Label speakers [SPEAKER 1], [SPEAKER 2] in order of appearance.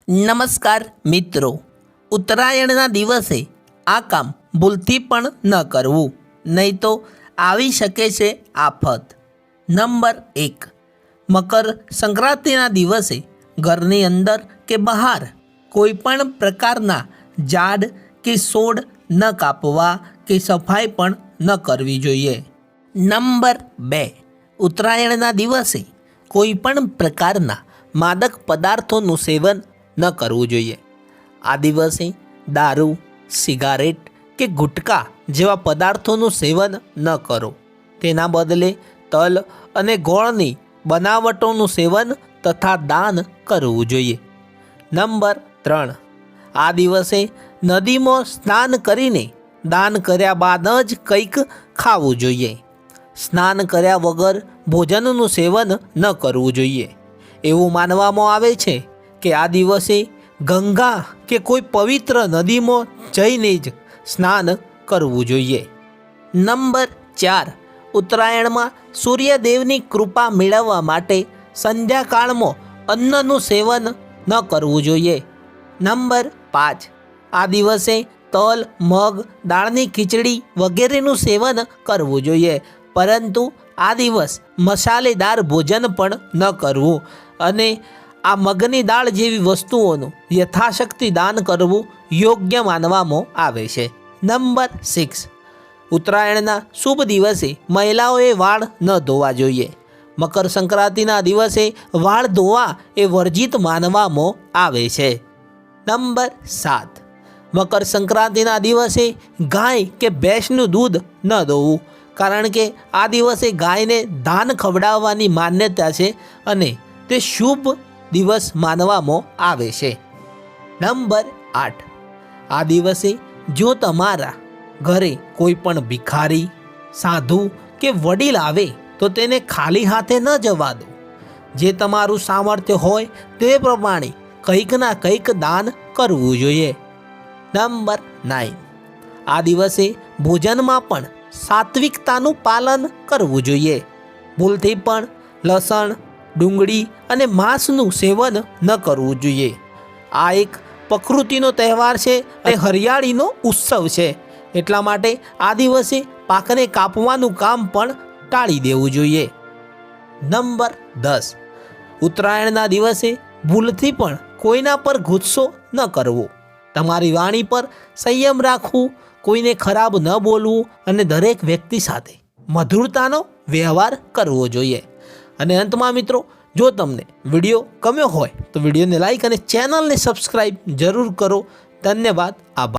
[SPEAKER 1] નમસ્કાર મિત્રો, ઉત્તરાયણના દિવસે આ કામ ભૂલથી પણ ન કરવું, નહીં તો આવી શકે છે આફત. નંબર 1, મકર સંક્રાંતિના દિવસે ઘરની અંદર કે બહાર કોઈ પણ પ્રકારના ઝાડ કે છોડ ન કાપવા કે સફાઈ પણ ન કરવી જોઈએ. નંબર 2, ઉત્તરાયણના દિવસે કોઈ પણ પ્રકારના માદક પદાર્થોનું સેવન ન કરવું જોઈએ. આ દિવસે દારૂ, સિગારેટ કે ગુટકા જેવા પદાર્થોનું સેવન ન કરો. તેના બદલે તલ અને ગોળની બનાવટોનું સેવન તથા દાન કરવું જોઈએ. નંબર 3, આ દિવસે નદીમાં સ્નાન કરીને દાન કર્યા બાદ જ કંઈક ખાવું જોઈએ. સ્નાન કર્યા વગર ભોજનનું સેવન ન કરવું જોઈએ. એવું માનવામાં આવે છે કે આ દિવસે ગંગા કે કોઈ પવિત્ર નદીમાં જઈને જ સ્નાન કરવું જોઈએ. નંબર 4, ઉત્તરાયણમાં સૂર્યદેવની કૃપા મેળવવા માટે સંધ્યાકાળમાં અન્નનું સેવન ન કરવું જોઈએ. નંબર 5, આ દિવસે તલ, મગ, દાળની ખીચડી વગેરેનું સેવન કરવું જોઈએ, પરંતુ આ દિવસ મસાલેદાર ભોજન પણ ન કરવું અને આ મગની દાળ જેવી વસ્તુઓનું યથાશક્તિ દાન કરવું યોગ્ય માનવામાં આવે છે. નંબર 6, ઉત્તરાયણના શુભ દિવસે મહિલાઓએ વાળ ન ધોવા જોઈએ. મકર સંક્રાંતિના દિવસે વાળ ધોવા એ વર્જિત માનવામાં આવે છે. નંબર 7, મકર સંક્રાંતિના દિવસે ગાય કે ભેંસનું દૂધ ન દોવું, કારણ કે આ દિવસે ગાયને ધાન ખવડાવવાની માન્યતા છે અને તે શુભ દિવસ માનવામાં આવે છે. નંબર 8, આ દિવસે જો તમારા ઘરે કોઈ પણ ભિખારી, સાધુ કે વડીલ આવે તો તેને ખાલી હાથે ન જવા દો. જે તમારું સામર્થ્ય હોય તે પ્રમાણે કંઈક ના કંઈક દાન કરવું જોઈએ. નંબર 9, આ દિવસે ભોજનમાં પણ સાત્વિકતાનું પાલન કરવું જોઈએ. ભૂલથી પણ લસણ, ડુંગળી અને માંસનું સેવન ન કરવું જોઈએ. આ એક પ્રકૃતિનો તહેવાર છે અને હરિયાળીનો ઉત્સવ છે, એટલા માટે આ દિવસે પાકને કાપવાનું કામ પણ ટાળી દેવું જોઈએ. નંબર 10, ઉત્તરાયણના દિવસે ભૂલથી પણ કોઈના પર ગુસ્સો ન કરવો. તમારી વાણી પર સંયમ રાખવું, કોઈને ખરાબ ન બોલવું અને દરેક વ્યક્તિ સાથે મધુરતાનો વ્યવહાર કરવો જોઈએ. અને અંતમાં મિત્રો, જો તમને વિડીયો ગમ્યો હોય તો વિડીયોને લાઈક અને ચેનલને સબસ્ક્રાઈબ જરૂર કરો. ધન્યવાદ. આભાર.